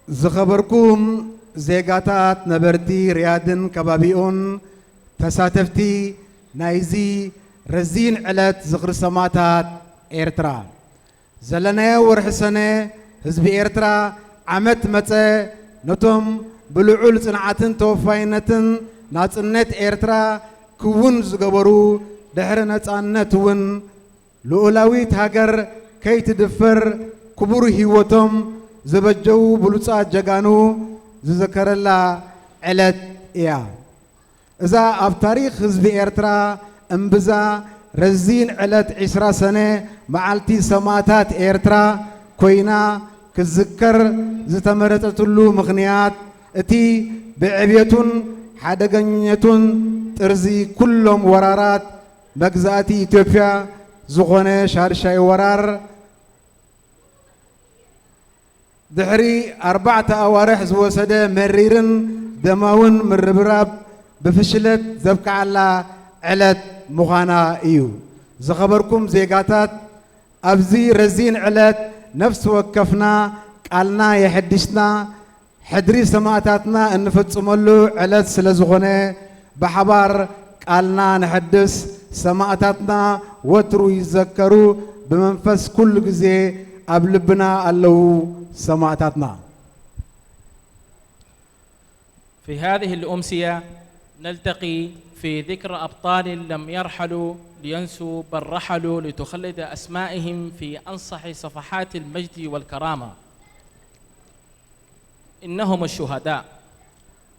زخبركم زيغاتات نبرتي ريادن ከባቢኡን ተሳተፍቲ ናይዚ ረዚን ዕለት ዝኽሪ ሰማእታት ኤርትራ ዘለናዮ ወርሒ ሰነ ህዝቢ ኤርትራ ዓመት መፀ ነቶም ብልዑል ጽንዓትን ተወፋይነትን ናጽነት ኤርትራ ክውን ዝገበሩ ድሕሪ ነጻነት እውን ልኡላዊት ሃገር ከይትድፈር ክቡር ህይወቶም ዝበጀው ብሉጻት ጀጋኑ ዝዘከረላ ዕለት እያ እዛ ኣብ ታሪኽ ህዝቢ ኤርትራ እምብዛ ረዚን ዕለት 20 ሰነ መዓልቲ ሰማእታት ኤርትራ ኮይና ክዝከር ዝተመረፀትሉ ምኽንያት እቲ ብዕብየቱን ሓደገኝነቱን ጥርዚ ኩሎም ወራራት መግዛእቲ ኢትዮጵያ ዝኾነ ሻርሻይ ወራር ድሕሪ 4 ኣዋርሕ ዝወሰደ መሪርን ደማውን ምርብራብ ብፍሽለት ዘብክዓላ ዕለት ምዃና እዩ ዝኸበርኩም ዜጋታት ኣብዚ ረዚን ዕለት ነፍሲ ወከፍና ቃልና የሕድሽና ሕድሪ ሰማእታትና እንፈጽመሉ ዕለት ስለ ዝኾነ ብሓባር ቃልና ንሕድስ ሰማእታትና ወትሩ ይዘከሩ ብመንፈስ ኩሉ ግዜ ኣብ ልብና ኣለዉ ሰማእታትና في هذه الأمسية نلتقي في ذكر أبطال لم يرحلوا لينسوا بل رحلوا لتخلد أسمائهم في أنصح صفحات المجد والكرامة إنهم الشهداء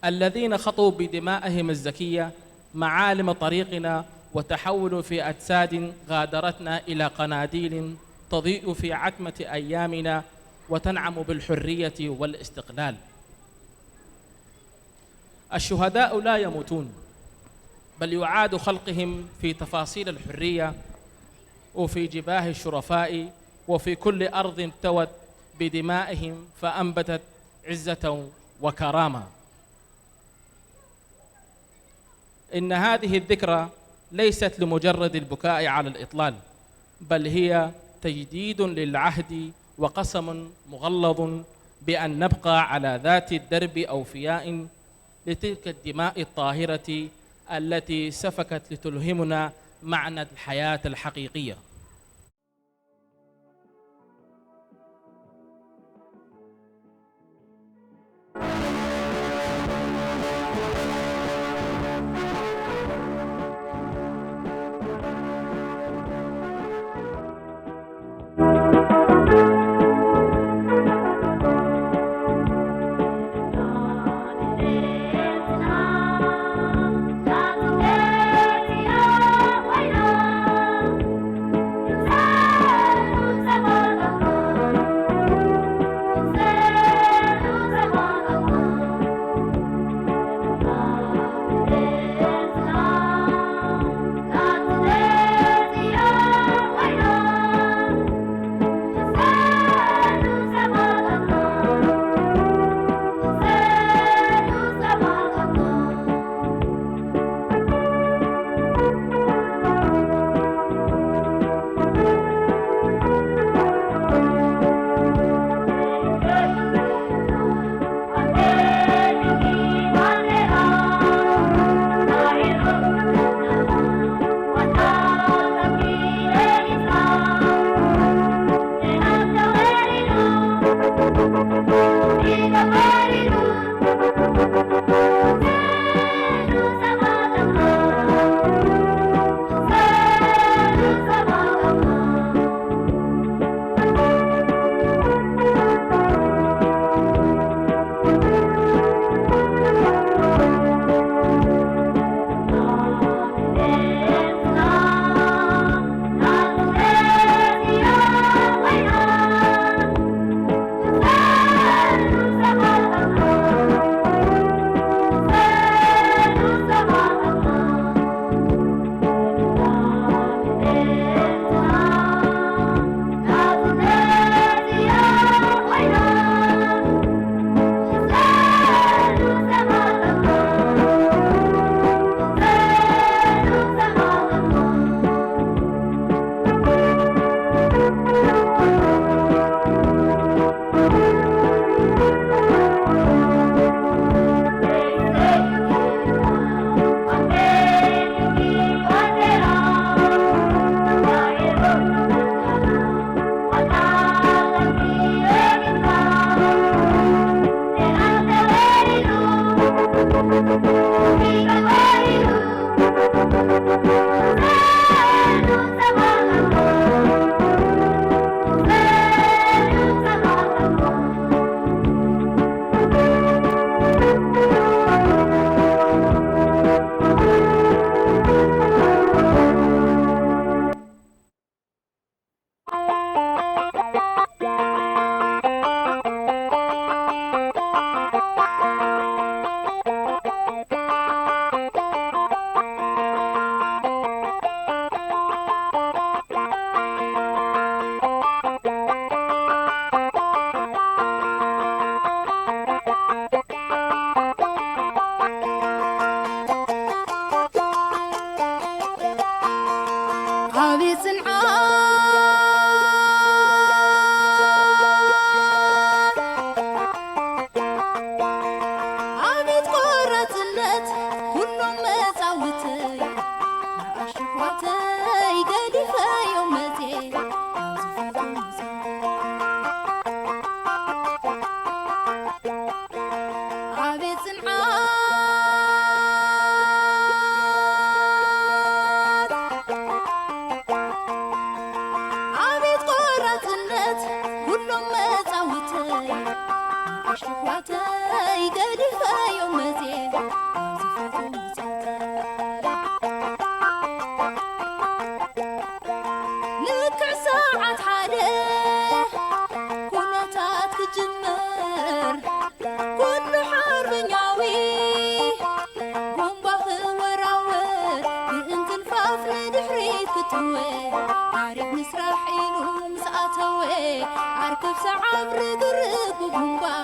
الذين خطوا بدمائهم الزكية معالم طريقنا وتحولوا في أجساد غادرتنا إلى قناديل تضيء في عتمة أيامنا وتنعم بالحرية والاستقلال. الشهداء لا يموتون بل يعاد خلقهم في تفاصيل الحرية وفي جباه الشرفاء وفي كل أرض ارتوت بدمائهم فأنبتت عزة وكرامة. إن هذه الذكرى ليست لمجرد البكاء على الإطلال بل هي تجديد للعهد وقسم مغلظ بأن نبقى على ذات الدرب أوفياء لتلك الدماء الطاهرة التي سفكت لتلهمنا معنى الحياة الحقيقية. عبي صنعاء عبي تقرة النت كلهم متعوتي أشواتي قدي في يومتي عبي صنعاء عركب سعاب رقرق وبومبا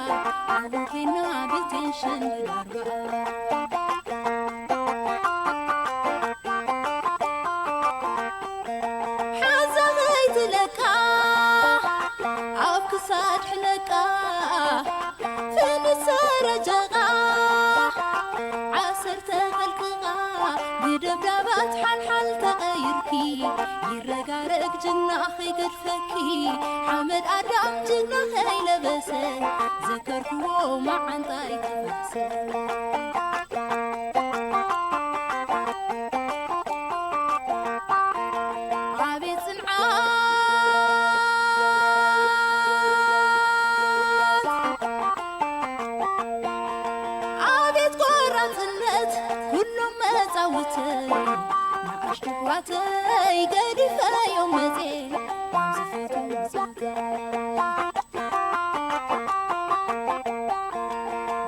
عبوكينا بتنشن الأربعة حازا غيت لكا عبكسات حلقا فين سارجغا عسر تغلقغا بدبدابات حل تغيركي يرقارق جناخي قرفكي حمد أدام جناخي لبسه ذكركو معن طايق بسه عبي صنعات عبي تقرة النت كلهم متعوتي أشتواتي قدي في يومتي ومزفتو مزوتي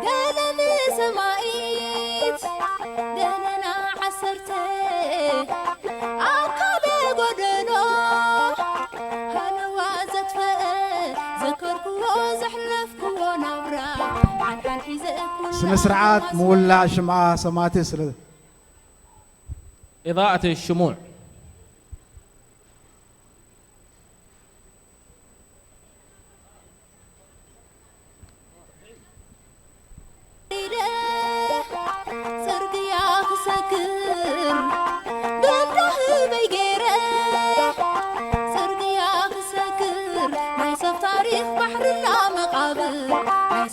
قالني سمايت دهننا عسرتي عقالي قدنو هلوازت فقه ذكركو زحلفكو نبرا عن حال حيزقكو سنسرعات مولع شمعة سماتي سلد إضاءة الشموع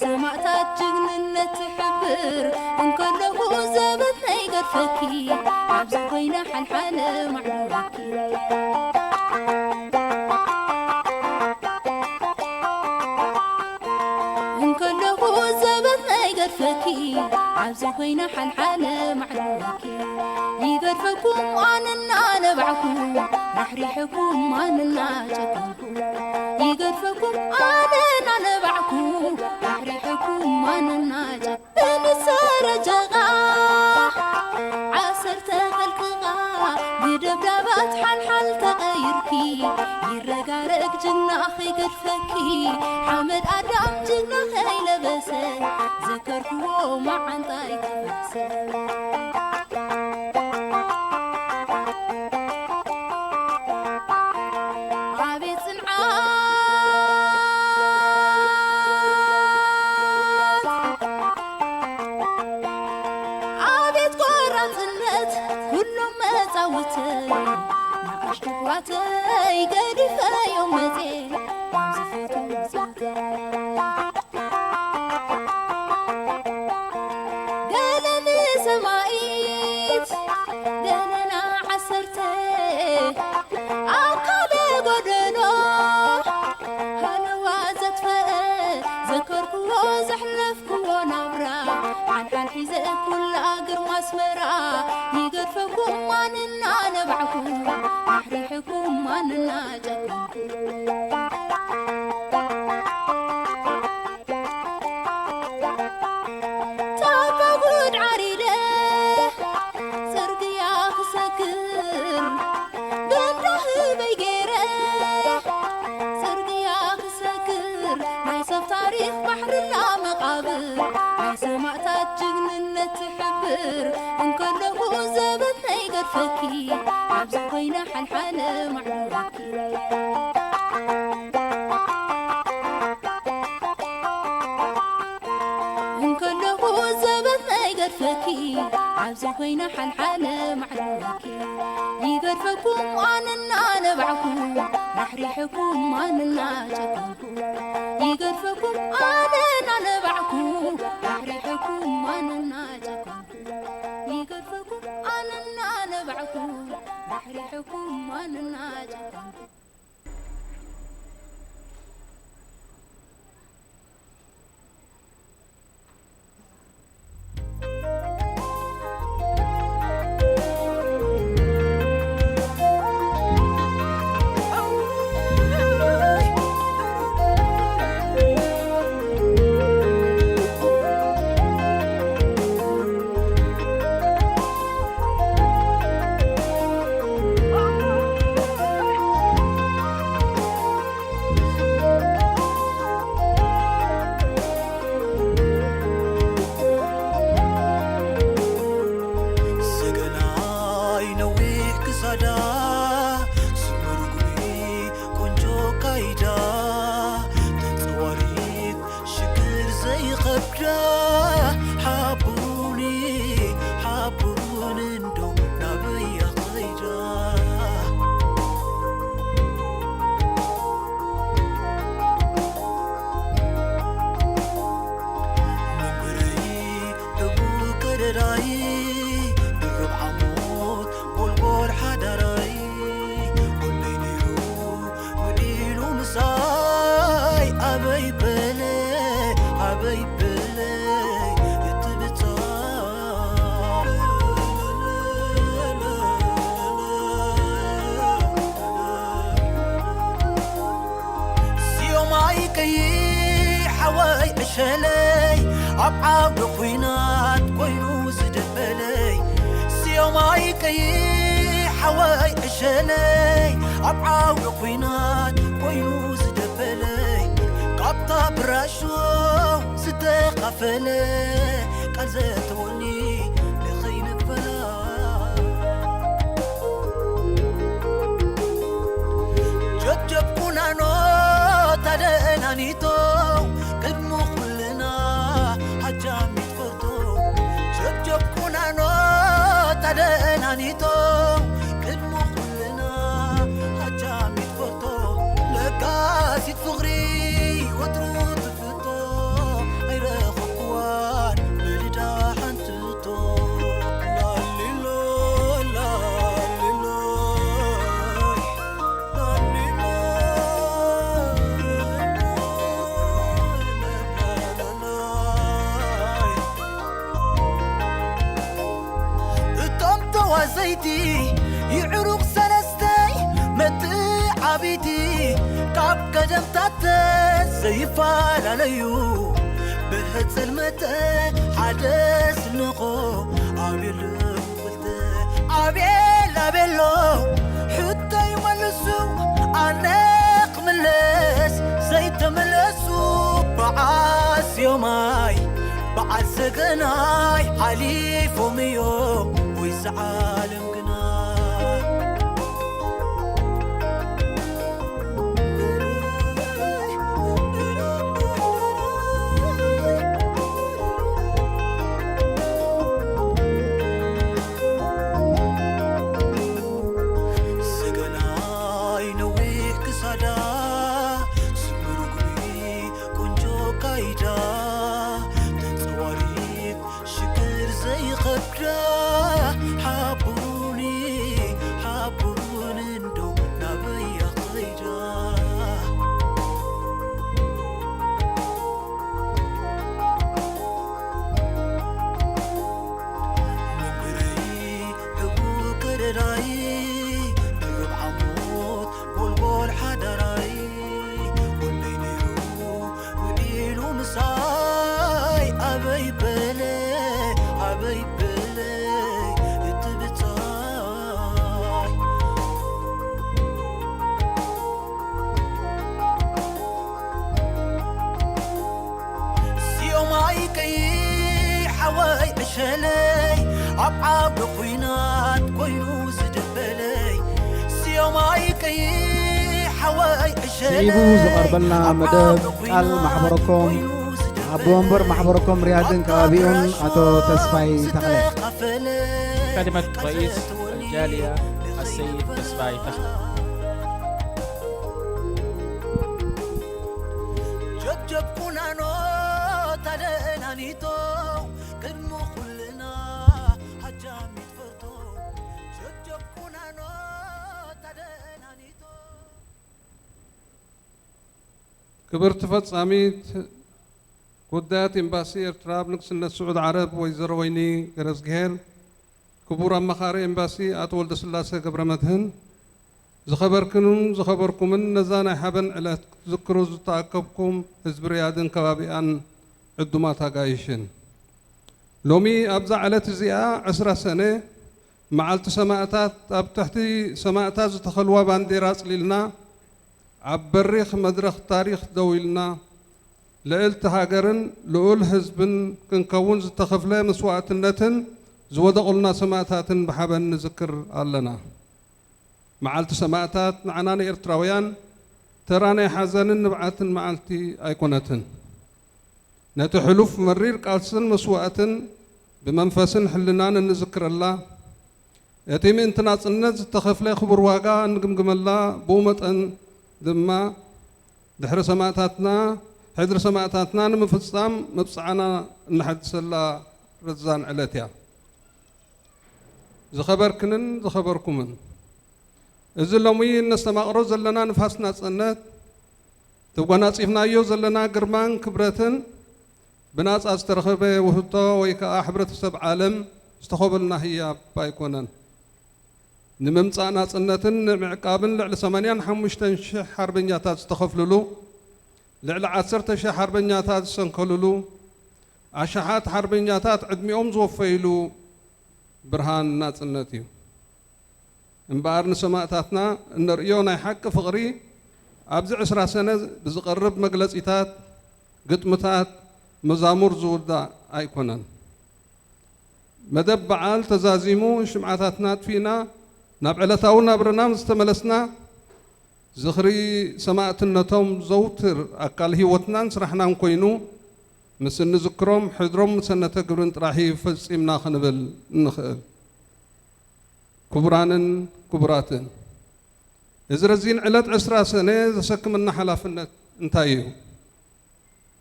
سماእታት ጅግንነት ትሕብር እንከለኹ ዘበትና ይገድፈኪ ኣብዚ ኮይና ሓልሓለ ማዕበረኪ እንከለኹ ዘበትና ይገድፈኪ ኣብዚ ኮይና ሓልሓለ ማዕበረኪ ይገድፈኩም ኣነና ነባዕኩም ናሕሪሕኩም ኣነና ጨከንኩም يقدفكم أنا نبعكم أحرحكم أنا ناجا بنسار جغا عسر تغلقغا بدبدابات حل تغيركي يرقارق جناخي قدفكي حمد أدام جناخي لبسه ذكركو معن طايق بسه أشتواتي قدي في يومتي ومزفتو مزوتي قالني سمايت دهننا عسرتي عقالي قدنو هلوازت فقه ذكركو زحلفكو نبرا عن حال حيزق كل أقر مسمرا يقدفكم أننا نبعكم أحرحكم أننا جكم تابقود عريدة سرقيا خسكر بنده بيقيرة سرقيا خسكر ما يصف تاريخ بحر لا مقابر ما سمعتات جنن تحبر إن كله زبط نيقر يقرفكي عبز خوينا حلحالة معروكي فكي عبز خوينا حلحالة معروكي يقرفكم أنا نبعكم نحريحكم أنا جاكمكم يقرفكم أنا نبعكم نحريحكم أنا جاكمكم يقرفكم أنا نبعكم نحريحكم أنا جاكمكم شلي أبعاد خوينات كوينو زدبلي سيوماي كي حواي شلي أبعاد خوينات كوينو زدبلي قبطة براشو ستقفلي قزتوني لخين فلا جب كنا نو تدنا نيتو جامد فرتو جب كنا نو تدنا نيتو كدمو كلنا جامد فرتو لقاسي فغري وترو تفتو غير خطوان بلدا حنتتو لا ليلو لا ليلو لا ليلو زيتي يعرق سلستي متع بيتي كاب قدم تاتا سيفال عليو بهت سلمته حدث نقو عبيلو عبيلو حتى يملسو عناق ملس زيت ملسو بعاس يوماي بعاس قناي حليف وميو ويزعالم قنا سقناي نويح كسادا سمرقوي كنجو كايدا تنصواريت شكر زي خبرا شلي أبعاد خوينا سعات كوينو زدبلي سيوماي كي حواي سيبو زقربلنا مدب قال محبركم أبومبر محبركم رياضن كابيون أتو تسفاي تغلي كلمة رئيس الجالية السيد تسفاي تغلي جب كنا نو تدنا نيتو كلمو كلنا حجامي تفرتو جب كنا نو تدنا نيتو كبرت فصاميت قدات امباسي إرترا بنقصنا السعود عرب ويزرويني غرزغير كبور مخاري امباسي اتولد سلاسه قبر مدهن زخبركم نزانا حبن على تذكروا تاكبكم حزب رياضن ከባቢኣን عدمات هاقايشن لومي أبزع على تزياء 10 سنة معلت سماءتات أب تحتي سماءتات تخلوا بانديراس لنا عبريخ مدرخ تاريخ دويلنا لقلت هاجرن لقول حزبن كنكون تخفله مسوات النتن زود قلنا سماءتاتن بحبن نذكر لنا معلت سماءتات نعناني إرتراويان تراني حزن نبعتن معلتي أيقونتن نتحلف مرير قالسن مسواتن بمنفسن حلنان نذكر الله يتيم انتناص النز تخفله خبر واقع نقمقم الله بومت أن دما دحر سماءتاتنا حدر سماءتاتنا نمفصام مبصعنا نحدث الله رزان علتها زخبركمن إذا لومي نستمقرو زلنا نفاسنا صنت تبغانا صيفنا يو زلنا قرمان كبرتن بناس استرخبه وهطو ويكا حبرة سب عالم استخبلنا هي بايكونن نممصانا صنتن معقابن لعل 85 شح حربنياتات استخفللو لعل 10 شح حربنياتات سنكللو عشحات حربنياتات عدميهم زوفيلو برهان ناصنتي انبار نسماءتاتنا نريونا حق فقري ابزع 10 سنه بزقرب مغلصيتات قطمتات مزامور زودا ايكونن مدب بعال تزازيمو شمعاتاتنا فينا نابعلتاونا برنامج استملسنا زخري سماءتنتهم زوتر اقال هيوتنا نسرحنا نكوينو مسن نذكرهم حضرهم سنه قبرن طراحي فصيمنا خنبل نخل كبرانن كبراتن إزرزين علت 10 سنة زسكمنا حلافنت انتايو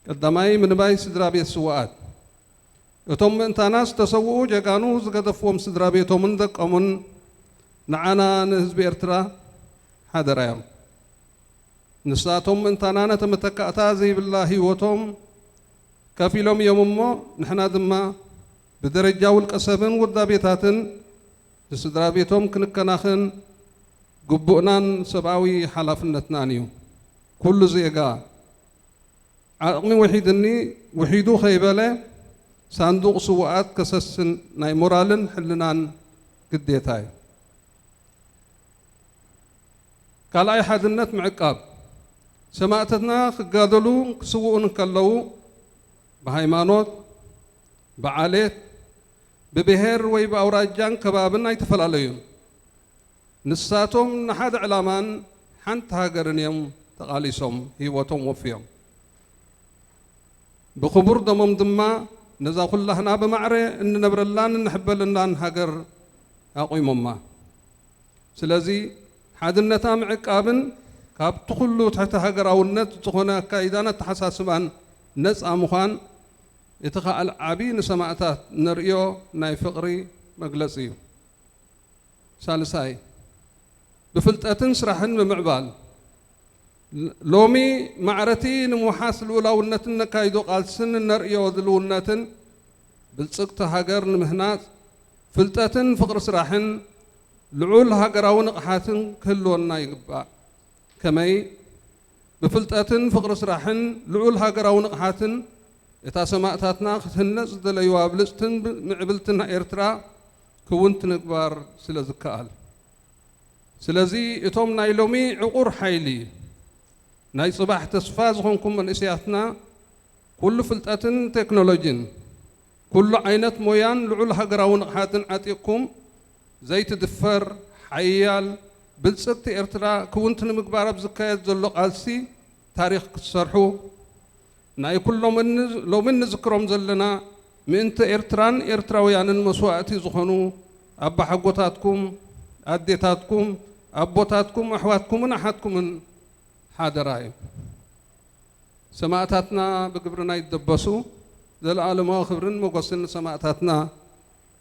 قداماي من باي سدرابي السوات يتم انتاناس تسوؤوا جاقانو زقدفوهم سدرابي تومن دقمن نعانا نهزب إرترا حادر ايام نساتهم انتانانا تمتكأتا زي بالله وتم كافيلهم يوممو نحنا دما بدرجة والقسبن والدابيتاتن سدرابيتهم كنكناخن قبؤنان سبعوي حلافنتنا نيو كل زيقا عقمي وحيدني وحيدو خيبالة صندوق سوءات كسسن ناي مورالن حلنان قديتاي قال اي حد النت معقاب سماعتنا خقادلو سوءن كلو بهايمانوت بعاليت ببهر وي باوراجان كبابنا يتفلاليون نساتهم نحاد علامان حنت هاجرن يوم تقاليسهم هيوتهم وفيهم بخبر دمم دما نزا كلنا بمعري ان نبرلان نحبلنا هاجر اقيمما سلازي حادنتا معقابن كاب تخلو تحت هاجر او النت تخونا كايدانا تحساسبان نص امخان يتخال عبين سماعتات نريو ناي فقري مجلسي ثالثاي بفلتاتن سرحن بمعبال لومي معرتي نمحاسل ولاونتن كايدو قال سن نريو دلونتن بالصقت هاجر نمهنات فلتاتن فقر سرحن لعول هاجراو نقحاتن كلونا يقبا كمي بفلتاتن فقر سرحن لعول هاجراو نقحاتن إتا سماءتاتنا ختنز دليو أبلستن معبلتنا إرترا كونت نكبار سلازكال سلازي إتوم نايلومي عقور حيلي ناي صباح تسفازهم من إسياتنا كل فلتاتن تكنولوجين كل عينت مويان لعول هقراون حاتن عاتيكم زيت دفر حيال بلصت إرترا كونت نمقبارة بزكاية زلو قالسي تاريخ كسرحو ناي كلهم لو من نذكرهم زلنا من إرتران إرتراويان المسواتي زخنو أبا حقوتاتكم أديتاتكم أبوتاتكم أحواتكم ونحاتكم من حادراي سماعتاتنا بقبرنا يدبسو ذا العالم آخرين مقصن سماعتاتنا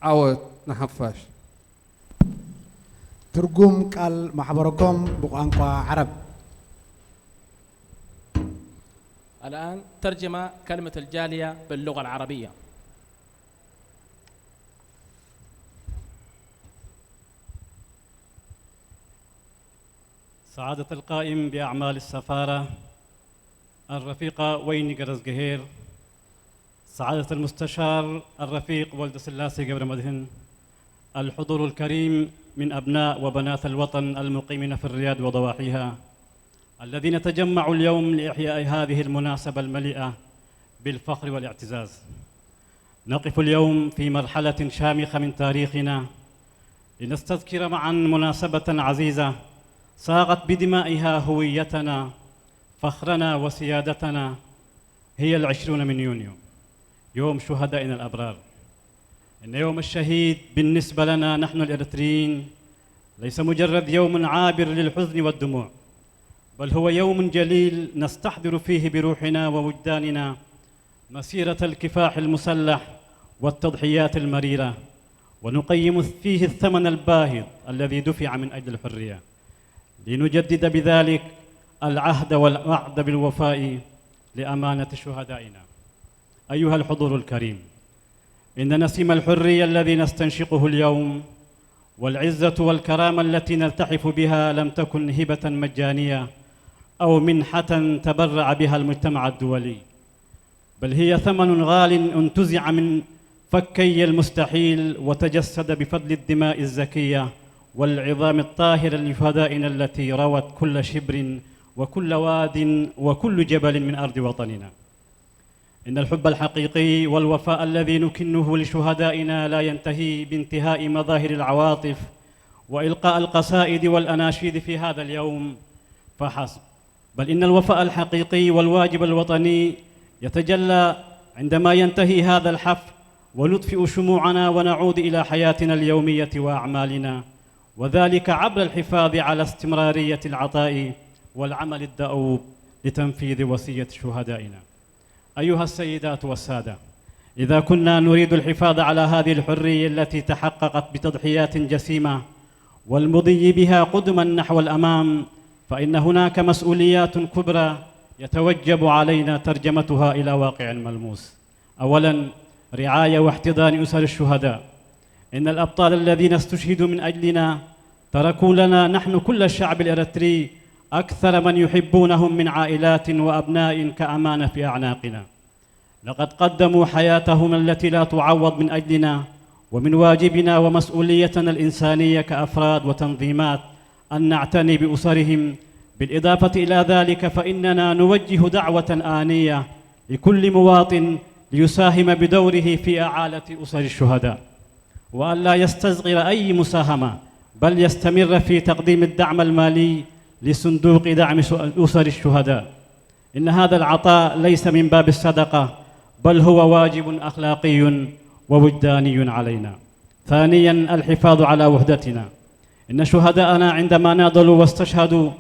عوت نحفاش ترجم قال ማሕበረኮም بقانقا عرب. الآن ترجمة كلمة الجالية باللغة العربية. سعادة القائم بأعمال السفارة الرفيقة ويني قرزقهير، سعادة المستشار الرفيق ولد سلاسي قبر مدهن، الحضور الكريم من أبناء وبنات الوطن المقيمين في الرياض وضواحيها الذين تجمعوا اليوم لإحياء هذه المناسبة المليئة بالفخر والاعتزاز. نقف اليوم في مرحلة شامخة من تاريخنا لنستذكر معا مناسبة عزيزة صاغت بدمائها هويتنا فخرنا وسيادتنا، هي 20 من يونيو يوم شهدائنا الأبرار. إن يوم الشهيد بالنسبة لنا نحن الإريتريين ليس مجرد يوم عابر للحزن والدموع، بل هو يوم جليل نستحضر فيه بروحنا ووجداننا مسيرة الكفاح المسلح والتضحيات المريرة، ونقيم فيه الثمن الباهظ الذي دفع من أجل الحرية، لنجدد بذلك العهد والوعد بالوفاء لأمانة شهدائنا. أيها الحضور الكريم، إن نسيم الحرية الذي نستنشقه اليوم والعزة والكرامة التي نلتحف بها لم تكن هبة مجانية أو منحة تبرع بها المجتمع الدولي، بل هي ثمن غال انتزع من فكي المستحيل وتجسد بفضل الدماء الزكية والعظام الطاهرة لشهدائنا التي روت كل شبر وكل واد وكل جبل من أرض وطننا. إن الحب الحقيقي والوفاء الذي نكنه لشهدائنا لا ينتهي بانتهاء مظاهر العواطف وإلقاء القصائد والأناشيد في هذا اليوم فحسب، بل إن الوفاء الحقيقي والواجب الوطني يتجلى عندما ينتهي هذا الحفل ونطفئ شموعنا ونعود إلى حياتنا اليومية وأعمالنا، وذلك عبر الحفاظ على استمرارية العطاء والعمل الدؤوب لتنفيذ وصية شهدائنا. أيها السيدات والسادة، إذا كنا نريد الحفاظ على هذه الحرية التي تحققت بتضحيات جسيمة والمضي بها قدما نحو الأمام، فإن هناك مسؤوليات كبرى يتوجب علينا ترجمتها إلى واقع ملموس. أولا، رعاية واحتضان أسر الشهداء. إن الأبطال الذين استشهدوا من أجلنا تركوا لنا نحن كل الشعب الإريتري أكثر من يحبونهم من عائلات وأبناء كأمانة في أعناقنا. لقد قدموا حياتهم التي لا تعوض من أجلنا، ومن واجبنا ومسؤوليتنا الإنسانية كأفراد وتنظيمات أن نعتني بأسرهم. بالإضافة إلى ذلك فإننا نوجه دعوة آنية لكل مواطن ليساهم بدوره في إعالة أسر الشهداء، وأن لا يستصغر أي مساهمة، بل يستمر في تقديم الدعم المالي لصندوق دعم أسر الشهداء. إن هذا العطاء ليس من باب الصدقة، بل هو واجب أخلاقي ووجداني علينا. ثانياً، الحفاظ على وحدتنا. إن شهداءنا عندما ناضلوا واستشهدوا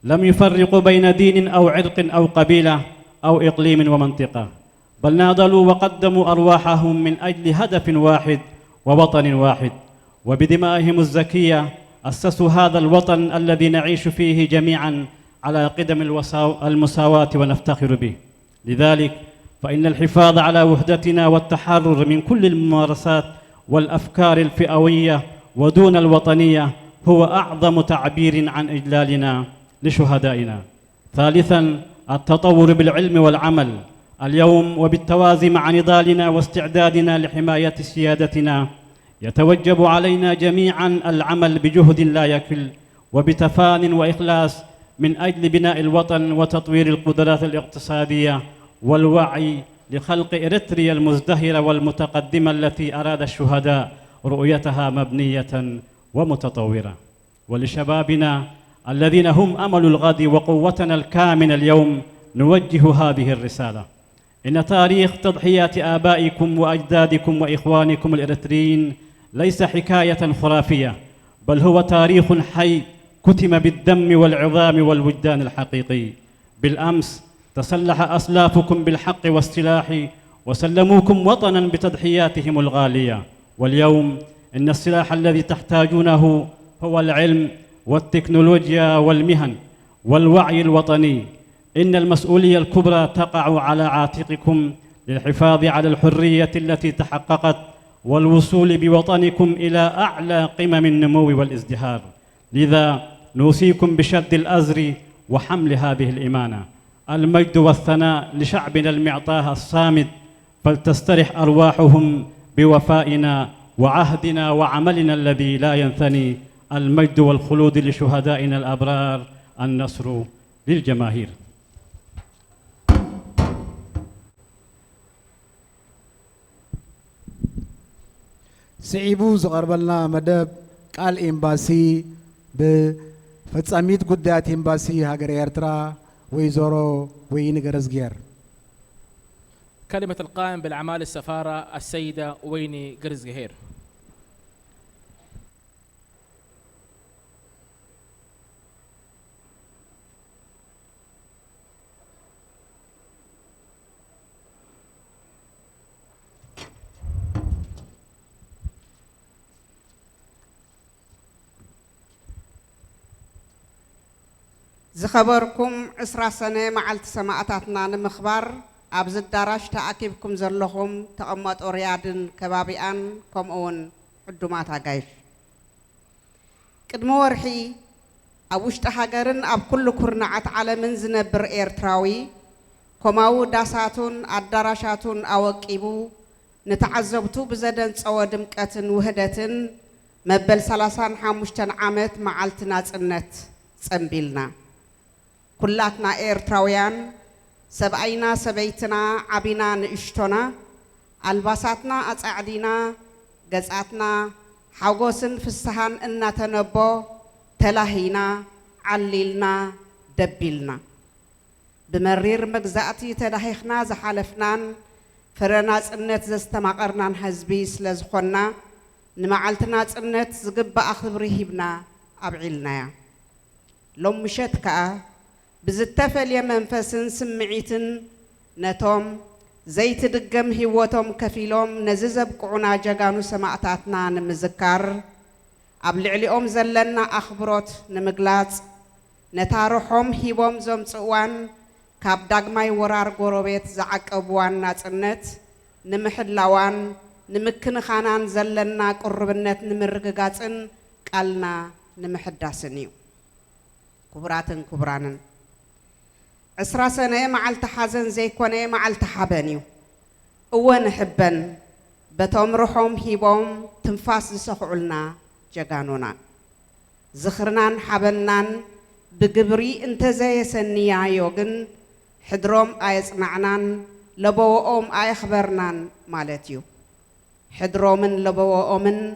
لم يفرقوا بين دين أو عرق أو قبيلة أو إقليم ومنطقة، بل ناضلوا وقدموا أرواحهم من أجل هدف واحد ووطن واحد، وبدمائهم الزكية أسسوا هذا الوطن الذي نعيش فيه جميعاً على قدم المساواة ونفتخر به. لذلك فإن الحفاظ على وحدتنا والتحرر من كل الممارسات والأفكار الفئوية ودون الوطنية هو أعظم تعبير عن إجلالنا لشهدائنا. ثالثاً، التطور بالعلم والعمل. اليوم وبالتوازي مع نضالنا واستعدادنا لحماية سيادتنا يتوجب علينا جميعاً العمل بجهد لا يكل وبتفان وإخلاص من أجل بناء الوطن وتطوير القدرات الاقتصادية والوعي لخلق إريتريا المزدهرة والمتقدمة التي أراد الشهداء رؤيتها مبنية ومتطورة. ولشبابنا الذين هم أمل الغد وقوتنا الكامنة اليوم نوجه هذه الرسالة: إن تاريخ تضحيات آبائكم وأجدادكم وإخوانكم الإريتريين ليس حكاية خرافية، بل هو تاريخ حي كتم بالدم والعظام والوجدان الحقيقي. بالأمس تسلح أسلافكم بالحق والسلاح وسلموكم وطنا بتضحياتهم الغالية، واليوم إن السلاح الذي تحتاجونه هو العلم والتكنولوجيا والمهن والوعي الوطني. إن المسؤولية الكبرى تقع على عاتقكم للحفاظ على الحرية التي تحققت والوصول بوطنكم إلى أعلى قمم النمو والازدهار. لذا نوصيكم بشد الأزر وحمل هذه الإمانة. المجد والثناء لشعبنا المعطاء الصامد، فلتسترح أرواحهم بوفائنا وعهدنا وعملنا الذي لا ينثني. المجد والخلود لشهدائنا الأبرار، النصر للجماهير. سعيبو زغربلنا مدب قال إمباسي بفتساميت قدات إمباسي هاجر إرترا ويزورو وينغرزغير. كلمة القائم بالأعمال السفارة السيدة ويني غرزغهير. زخبركم عسرا سنة معلت سماعتاتنا نمخبار أبز الدراج تأكيبكم زرلهم تقمت ريادن كبابيان كم أون حدومات عايش كدمو ورحي أبوش تحجرن أب كل كرنعت على منزنا بر إيرتراوي كماو داساتون الدراشاتون أوكيبو نتعذبتو بزدن صوادم كاتن وهدتن مبل 35 عامت معلتنا سنت سنبيلنا كلاتنا إرتراويان سبعينا سبيتنا عبينا نشتنا الباساتنا أسعدينا جزاتنا حوجوسن في السهان إن تنبو تلاهينا عليلنا دبيلنا بمرير مجزاتي تلاهيخنا زحالفنان فرناس النت زستمقرنا حزبيس لزخنا نمعلتنا النت زقب أخبري هبنا أبعلنا لوم مشتك بزتفل يمنفسن سمعيتن نتوم زيت دقم هيوتهم كفيلهم نززب قعنا جاقانو سماعتاتنا نمزكار قبل عليهم زلنا أخبروت نمقلات نتاروحهم هيوم زوم صوان كاب داقماي ورار قروبيت زعق أبوان ناتنت نمحدلاوان نمكن خانان زلنا قربنت نمرققاتن قالنا نمحداسنيو كبراتن كبرانن عسرا سنة معلت حزن زي كوني معلت حبانيو اوان حبن بتوم روحهم هيبوم تنفاس سخعلنا جاقانونا زخرنان حبنان بقبري انت زي سنيا يوغن حدروم آيس معنان لبووهم آي خبرنان مالتيو حدرومن لبووهمن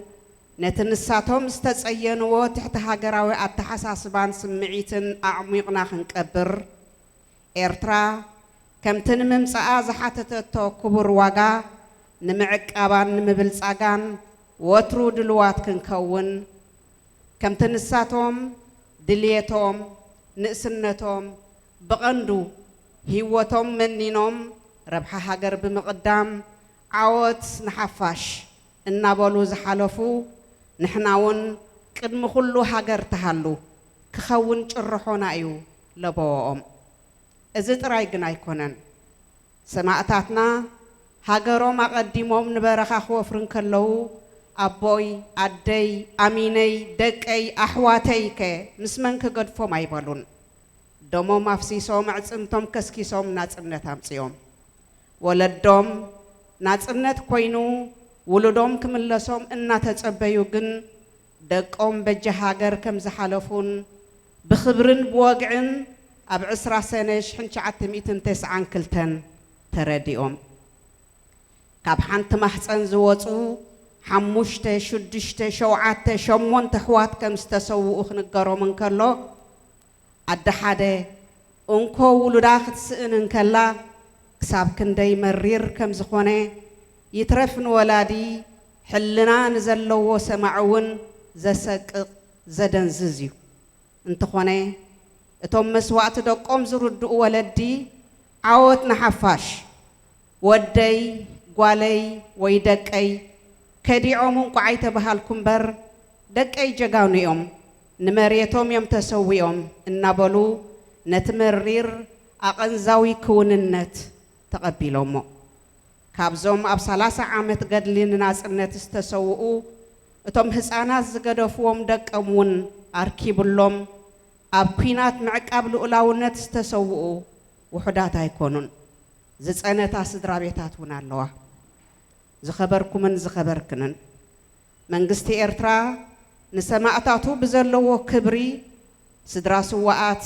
نتنساتهم استسعينوا تحت هاجراوي التحساسبان سمعيتن أعميقنا خنكبر إرترا كم تنمم سآز حتى كبر واقع نمعك أبان نمبلس أغان وترو دلوات كنكون كم تنساتهم دليتهم نقسنتهم بغندو هيوتهم منينهم ربح هاجر بمقدام عوت نحفاش النابلو زحلفو نحناون قدم كله هاجر تهلو كخون جرحونا أيو لبوهم إزت رايقنا يكونن سماعتاتنا هاجرو ما قدمهم نبرخ خوفرن كلو أبوي أدي أميني دكي أحواتي كي مسمن كقد فو ما يبالون دومو مفسيسوم عصمتم كسكيسوم ناصنت امصيوم ولدوم ناصنت كوينو ولدوم كملسوم إن تتصبيو جن دقوم بجهاجر كم زحلفون بخبرن بواقعن أبعسرا سنش حنشعت ميتن تسعان كلتن ترديهم كاب حنت محسن زوتو حموشته شدشته شوعته شمون تحوات كم استسووا خنقروا من كله الدحادة أنكو ولداخت سئن كلا كساب كندي مرير كم زخونه يترفن ولادي حلنا نزلوا سمعون زسق زدن ززيو انت خونه اتوم مسوات دقوم زرد ولدي عوت نحفاش ودي قوالي ويدقي كديعومون قعيت بهالكم بر دقي جاقاونيهم نمريتهم يوم تسويهم النابلو نتمرير أقنزاوي كون النت تقبلهم كابزوم أب 3 عامت قدلين ناس النت استسوؤوا اتوم هسانات زقدفوهم دقمون أركيب اللهم أب كينات معك قبل أولاو النت استسوؤوا وحدات هيكونون زيز أنا تاسدرا بيتاتون اللوه زخبركمن زخبركنن منغستي إرترا نسماعتاتو بزلو كبري سدرا سواءات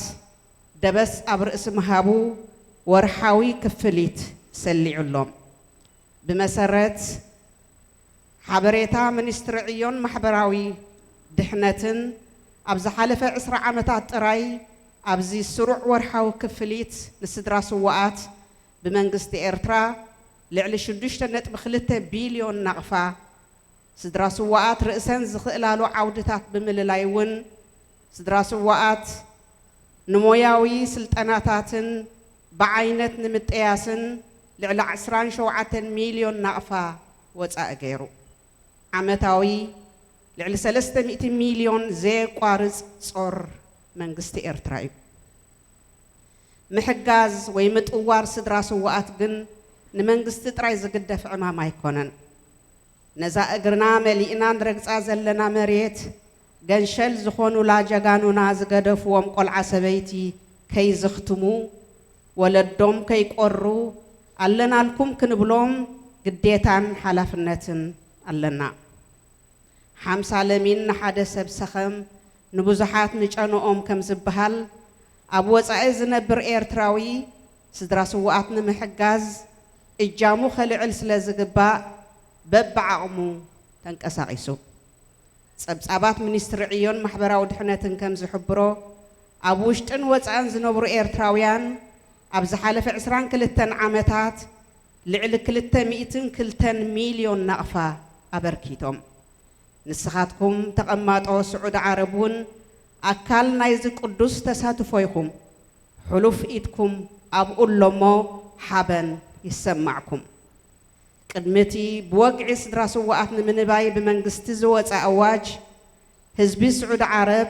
دبس أبر اسم هابو ورحاوي كفليت سلي علوم بمسارات حبريتا منسترعيون محبراوي دحنتن أبز حالفة 10 عامتات راي أبزي السرع ورحاوي كفليت لسدرا سواءات بمنغستي إرترا لعلى شدشت نت بخلته بليون نقفة سدرا سواءات رئسان زخلالو عودتات بمللايون سدرا سواءات نموياوي سلطناتاتن بعينت نمتقياسن لعلى 10 مليون نقفة وصاء غيرو عمتاوي لعلى 300 مليون زي قارص صور منغستي إرتراي محجاز ويمتقوار سدرا سواءات جن نمنغست تراي زقدف عمام يكونن نزا اغرنا ملينا نرقص زلنا مريت غنشل زخونو لا جغانونا زقدفوم قلع سبيتي كي زختمو ولدوم كي قرو علنا لكم كنبلوم قديتان حلافنتن علنا 50 لمين حدا سب سخم نبوزحات نجانوم كم زبهال ابو وصاي زنبر إرتراوي سدرا سواءاتنا محجاز إجامو خلعل سلازقباء ببعقمو تنكساقيسو صبصابات منسترعيون محبراو دحنتن كم زحبرو أبوشتن وصان زنبرو إرتراويان أبز حالف 22 عامتات لعل 200 مليون نقفة أبركيتهم نسخاتكم تقماتو سعود عربون أكال نايز قدوس تساتفويكم حلوف إيدكم أبقول لمو حابن يسمعكم قدمتي بوقع سدرا سواءاتنا من باي بمنغست زوات أواج حزبي سعود عرب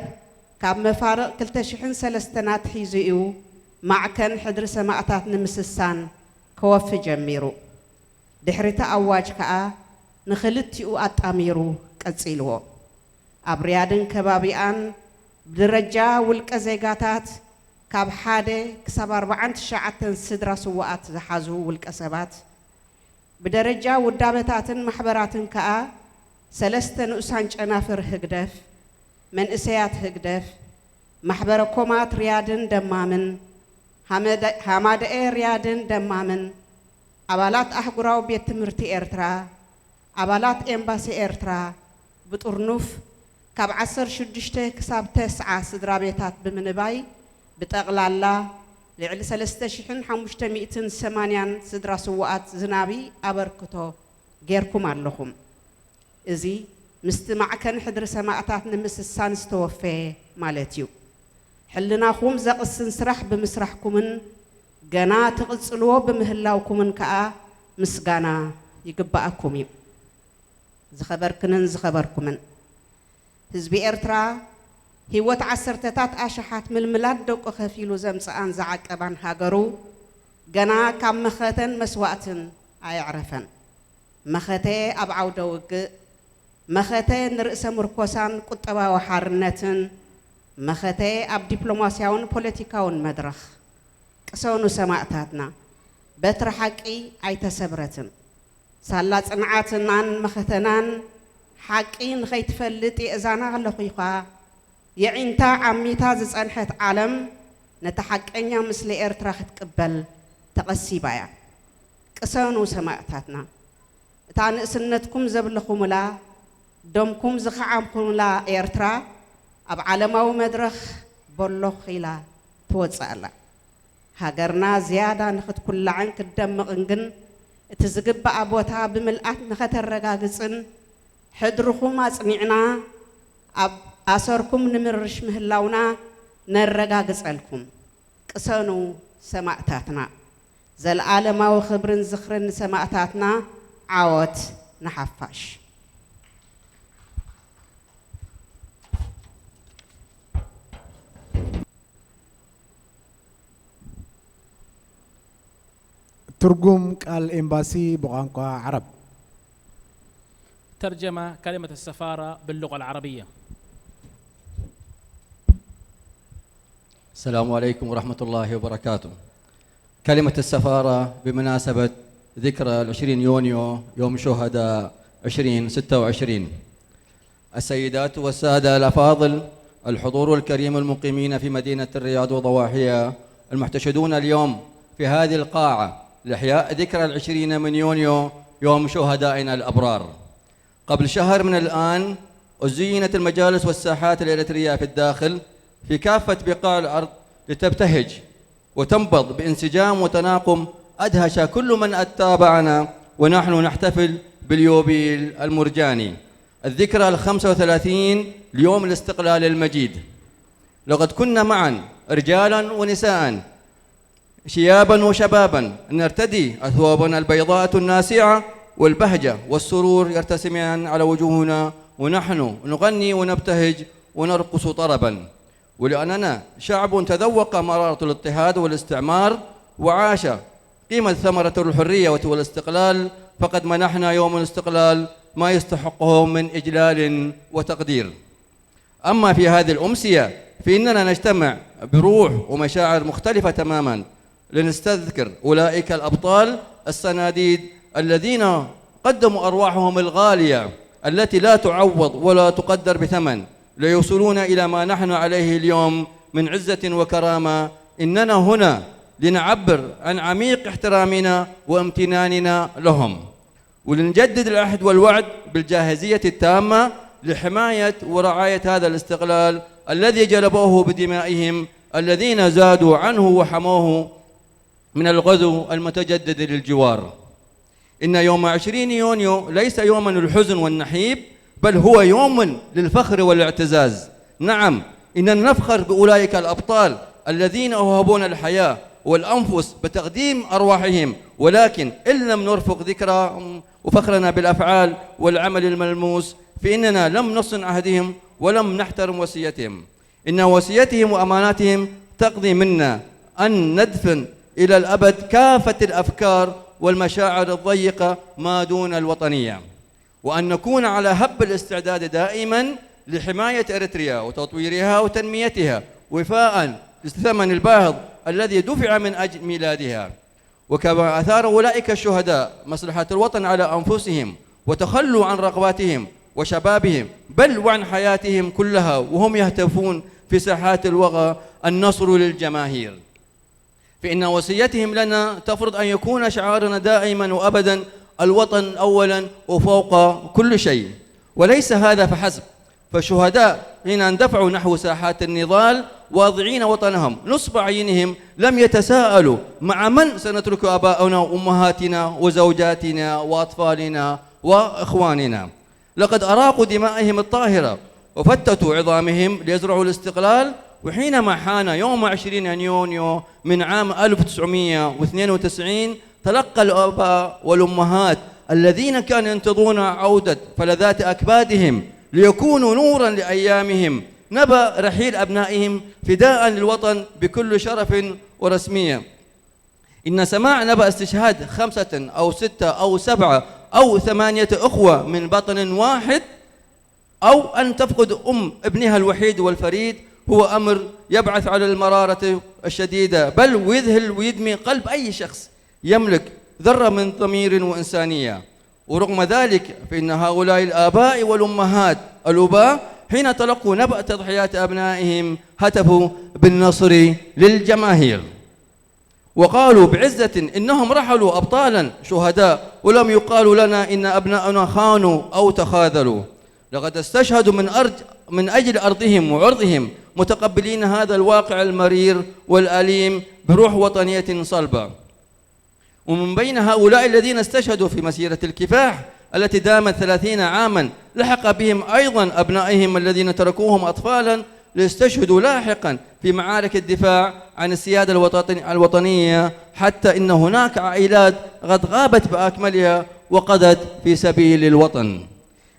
كاب مفارق 2003 حيزيو مع كان حدر سماعتاتنا مسسان كوف جميرو دحرتا أواج كا نخلتيو أتاميرو قصيلو أبريادن كبابيان بدرجة والكزيغاتات كاب حادة كسب 4 سدرا سواءات زحازو والكسبات بدرجة ودابتاتن محبراتن كا 3 نؤسان جنافر هقدف من إسيات هقدف محبركومات ريادن دمامن حماد ريادن دمامن أبالات أحقراو بيت مرتي إرترا أبالات إمباسي إرترا بطرنوف كاب 16 كساب 9 سدرا بيتات بمنباي بتغلالا لعل 3580 سدرا سواءات زنابي أبركتو غيركم اللهم إزي مستمع كان حدر سماعتات نمس السان استوفي مالتيو حلنا خوم زقسن سرح بمسرحكمن جنا تقصلو بمهلاوكمن كا مسغانا يقبأكم زخبركمن حزب إرترا هيوت 10 أشحات من الملاد دوق خفيلو زمصان زعقبان هاجرو جنا كم مختن مسواتن أيعرفن مختة أبعو دوق مختة نرأس مركوسان قطبا وحارنتن مختة أب دبلوماسيون بوليتيكاون مدرخ كسونو سماعتاتنا بترحقي أي تسبرتن سالات نعاتنان مختنان حقين خيت فلتي إزانا غلقيقا يعنتا عميتا زصنحت عالم نتحقنيا مثل إرترا ختقبل تقسي بايا كسانو سماعتاتنا تانسنتكم زبلكم لا دمكم زخعمكم لا إرترا أب عالماو مدرخ بلوخ إلى توصل هاجرنا زيادة نخد كل عنك الدم إنجن تزجب أبوتها بملأت نخد الرجاجسن حضركم أسمعنا أب أسركم نمرش مهلاونا نرجاجس لكم كسانو سماعتاتنا زل عالماو خبرن زخرن سماعتاتنا عوت نحفاش ترجم قال إمباسي بقانقا عرب ترجمة كلمة السفارة باللغة العربية. السلام عليكم ورحمة الله وبركاته. كلمة السفارة بمناسبة ذكرى 20 يونيو يوم شهداء 2026. السيدات والسادة الأفاضل، الحضور الكريم المقيمين في مدينة الرياض وضواحيها، المحتشدون اليوم في هذه القاعة لإحياء ذكرى 20 من يونيو يوم شهدائنا الأبرار. قبل شهر من الآن زينت المجالس والساحات الإريترية في الداخل في كافة بقاع الأرض لتبتهج وتنبض بانسجام وتناغم أدهش كل من أتابعنا ونحن نحتفل باليوبيل المرجاني، الذكرى 35 ليوم الاستقلال المجيد. لقد كنا معا رجالا ونساء، شيابا وشبابا، نرتدي أثوابنا البيضاء الناسعة والبهجة والسرور يرتسمان على وجوهنا ونحن نغني ونبتهج ونرقص طربا، ولأننا شعب تذوق مرارة الاضطهاد والاستعمار وعاش قيمة ثمرة الحرية والاستقلال، فقد منحنا يوم الاستقلال ما يستحقه من إجلال وتقدير. أما في هذه الأمسية فإننا نجتمع بروح ومشاعر مختلفة تماما لنستذكر أولئك الأبطال الصناديد الذين قدموا أرواحهم الغالية التي لا تعوض ولا تقدر بثمن ليوصلون إلى ما نحن عليه اليوم من عزة وكرامة. إننا هنا لنعبر عن عميق احترامنا وامتناننا لهم، ولنجدد العهد والوعد بالجاهزية التامة لحماية ورعاية هذا الاستقلال الذي جلبوه بدمائهم الذين زادوا عنه وحموه من الغزو المتجدد للجوار. إن يوم 20 يونيو ليس يوما للحزن والنحيب، بل هو يوم للفخر والاعتزاز. نعم، إننا نفخر بأولئك الأبطال الذين أوهبون الحياة والأنفس بتقديم أرواحهم، ولكن إن لم نرفق ذكرى وفخرنا بالأفعال والعمل الملموس فإننا لم نصن عهدهم ولم نحترم وصيتهم. إن وصيتهم وأماناتهم تقضي منا أن ندفن إلى الأبد كافة الأفكار والمشاعر الضيقة ما دون الوطنية، وأن نكون على هب الاستعداد دائما لحماية إريتريا وتطويرها وتنميتها وفاء للثمن الباهظ الذي دفع من أجل ميلادها. وكما أثار أولئك الشهداء مصلحة الوطن على أنفسهم وتخلوا عن رغباتهم وشبابهم بل وعن حياتهم كلها وهم يهتفون في ساحات الوغى النصر للجماهير، فإن وصيتهم لنا تفرض أن يكون شعارنا دائما وأبدا الوطن أولا وفوق كل شيء. وليس هذا فحسب، فالشهداء حين اندفعوا نحو ساحات النضال واضعين وطنهم نصب عينهم لم يتساءلوا مع من سنترك آباءنا وأمهاتنا وزوجاتنا وأطفالنا وإخواننا. لقد أراقوا دمائهم الطاهرة وفتتوا عظامهم ليزرعوا الاستقلال. وحينما حان يوم 20 يونيو من عام 1992 تلقى الآباء والأمهات الذين كانوا ينتظرون عودة فلذات أكبادهم ليكونوا نورا لأيامهم نبأ رحيل أبنائهم فداء للوطن بكل شرف ورسمية. إن سماع نبأ استشهاد 5 أو 6 أو 7 أو 8 أخوة من بطن واحد، أو أن تفقد ابنها الوحيد والفريد، هو أمر يبعث على المرارة الشديدة بل ويذهل ويدمي قلب أي شخص يملك ذرة من ضمير وإنسانية. ورغم ذلك فإن هؤلاء الآباء والأمهات الأباء حين تلقوا نبأ تضحيات أبنائهم هتفوا بالنصر للجماهير. وقالوا بعزة إنهم رحلوا أبطالا شهداء ولم يقال لنا إن أبناءنا خانوا أو تخاذلوا. لقد استشهدوا من أجل أرضهم وعرضهم متقبلين هذا الواقع المرير والأليم بروح وطنية صلبة. ومن بين هؤلاء الذين استشهدوا في مسيرة الكفاح التي دامت 30 عاما لحق بهم أيضا أبنائهم الذين تركوهم أطفالا ليستشهدوا لاحقا في معارك الدفاع عن السيادة الوطنية، حتى إن هناك عائلات قد غابت بأكملها وقضت في سبيل الوطن.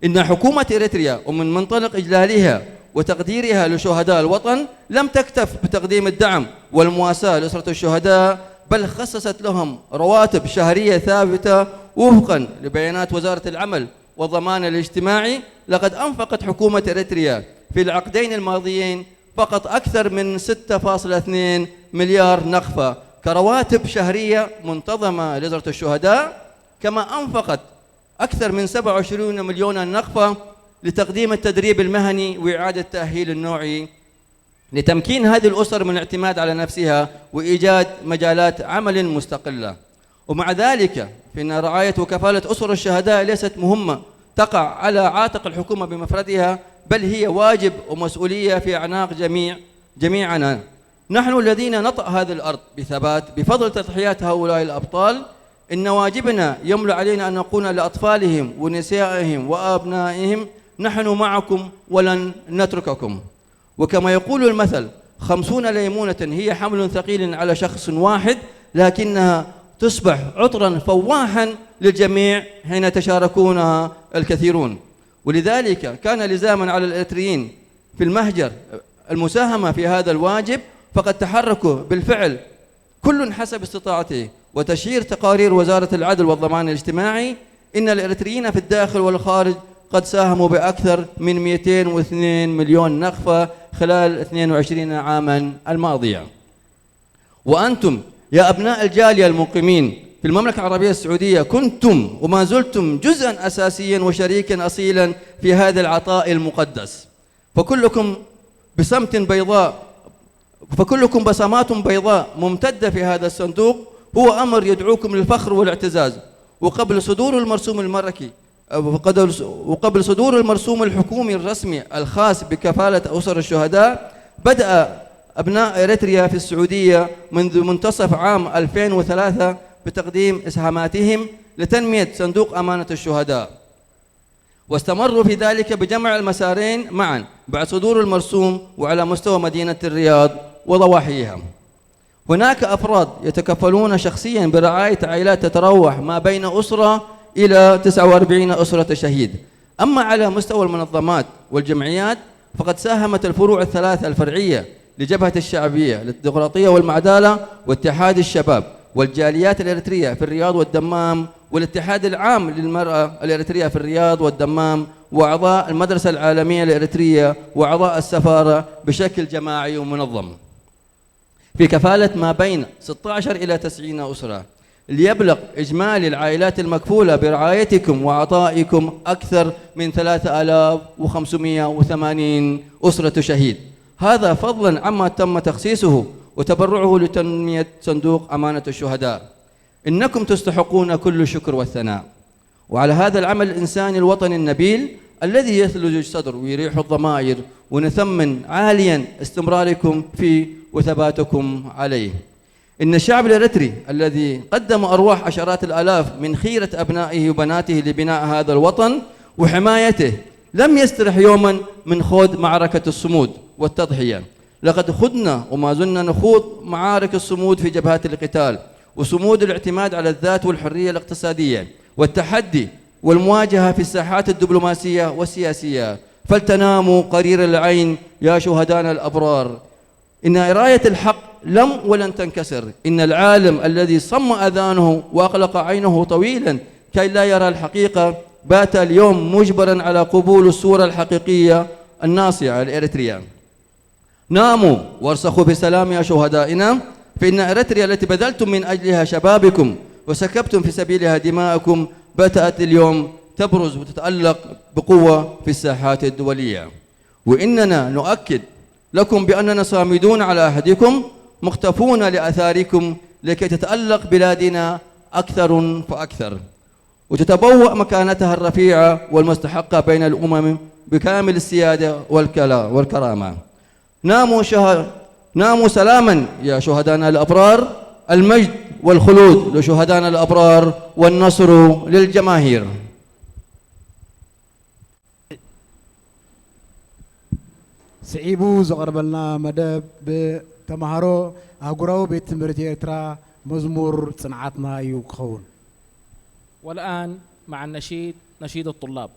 إن حكومة إريتريا ومن منطلق إجلالها وتقديرها لشهداء الوطن لم تكتف بتقديم الدعم والمواساة لأسرة الشهداء، بل خصصت لهم رواتب شهرية ثابتة وفقا لبيانات وزارة العمل والضمان الاجتماعي. لقد أنفقت حكومة إريتريا في العقدين الماضيين فقط أكثر من 6.2 مليار نقفة كرواتب شهرية منتظمة لأسرة الشهداء، كما أنفقت أكثر من 27 مليون نقفة لتقديم التدريب المهني وإعادة التأهيل النوعي لتمكين هذه الأسر من الاعتماد على نفسها وإيجاد مجالات عمل مستقلة. ومع ذلك فإن رعاية وكفالة أسر الشهداء ليست مهمة تقع على عاتق الحكومة بمفردها، بل هي واجب ومسؤولية في أعناق جميعنا. نحن الذين نطأ هذه الأرض بثبات بفضل تضحيات هؤلاء الأبطال. إن واجبنا يملأ علينا أن نقول لأطفالهم ونسائهم وأبنائهم نحن معكم ولن نترككم. وكما يقول المثل 50 ليمونة هي حمل ثقيل على شخص واحد، لكنها تصبح عطرا فواحا للجميع حين تشاركونها الكثيرون. ولذلك كان لزاما على الإريتريين في المهجر المساهمة في هذا الواجب، فقد تحركوا بالفعل كل حسب استطاعته. وتشير تقارير وزارة العدل والضمان الاجتماعي إن الإريتريين في الداخل والخارج قد ساهموا بأكثر من 202 مليون نقفة خلال 22 عاما الماضية. وأنتم يا أبناء الجالية المقيمين في المملكة العربية السعودية كنتم وما زلتم جزءا أساسيا وشريكا أصيلا في هذا العطاء المقدس. فكلكم بصمات بيضاء ممتدة في هذا الصندوق هو أمر يدعوكم للفخر والاعتزاز. وقبل صدور المرسوم الملكي وقبل صدور المرسوم الحكومي الرسمي الخاص بكفالة أسر الشهداء، بدأ أبناء إريتريا في السعودية منذ منتصف عام 2003 بتقديم إسهاماتهم لتنمية صندوق أمانة الشهداء، واستمروا في ذلك بجمع المسارين معا بعد صدور المرسوم وعلى مستوى مدينة الرياض وضواحيها. هناك أفراد يتكفلون شخصيا برعاية عائلات تتراوح ما بين أسرة إلى 49 أسرة شهيد. أما على مستوى المنظمات والجمعيات فقد ساهمت الفروع الثلاثة الفرعية لجبهة الشعبية للديمقراطية والمعدالة واتحاد الشباب والجاليات الإريترية في الرياض والدمام والاتحاد العام للمرأة الإريترية في الرياض والدمام وأعضاء المدرسة العالمية الإريترية وأعضاء السفارة بشكل جماعي ومنظم في كفالة ما بين 16 إلى 90 أسرة، ليبلغ إجمالي العائلات المكفولة برعايتكم وعطائكم أكثر من 3580 أسرة شهيد. هذا فضلا عما تم تخصيصه وتبرعه لتنمية صندوق أمانة الشهداء. إنكم تستحقون كل شكر والثناء، وعلى هذا العمل الإنساني الوطني النبيل الذي يثلج الصدر ويريح الضمائر، ونثمن عاليا استمراركم فيه وثباتكم عليه. إن الشعب الإريتري الذي قدم أرواح عشرات الآلاف من خيرة أبنائه وبناته لبناء هذا الوطن وحمايته لم يسترح يوما من خوض معركة الصمود والتضحية. لقد خضنا وما زلنا نخوض معارك الصمود في جبهات القتال وصمود الاعتماد على الذات والحرية الاقتصادية والتحدي والمواجهة في الساحات الدبلوماسية والسياسية. فلتناموا قرير العين يا شهدانا الأبرار، إن راية الحق لم ولن تنكسر. إن العالم الذي صم أذانه وأغلق عينه طويلا كي لا يرى الحقيقة بات اليوم مجبرا على قبول الصورة الحقيقية الناصعة الإريتريا. ناموا وارسخوا بسلام يا شهدائنا، فإن إريتريا التي بذلتم من أجلها شبابكم وسكبتم في سبيلها دماءكم بدأت اليوم تبرز وتتألق بقوة في الساحات الدولية. وإننا نؤكد لكم بأننا صامدون على عهدكم مختفون لأثاركم لكي تتألق بلادنا أكثر فأكثر وتتبوأ مكانتها الرفيعة والمستحقة بين الأمم بكامل السيادة والكرامة. ناموا سلاما يا شهدانا الأبرار، المجد والخلود لشهدانا الأبرار والنصر للجماهير. سعيبو زغربلنا مدب بتمهارو أقراو بيت تمرت إرترا مزمور صنعتنا يوكخون. والآن مع النشيد، نشيد الطلاب.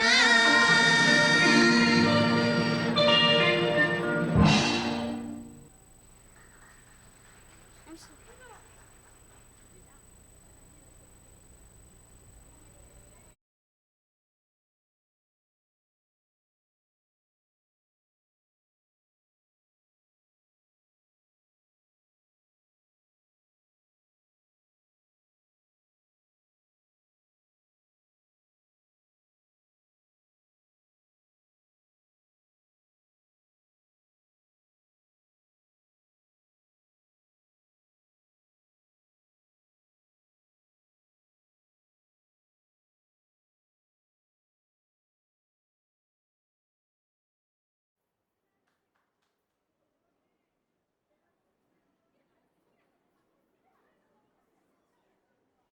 رحنا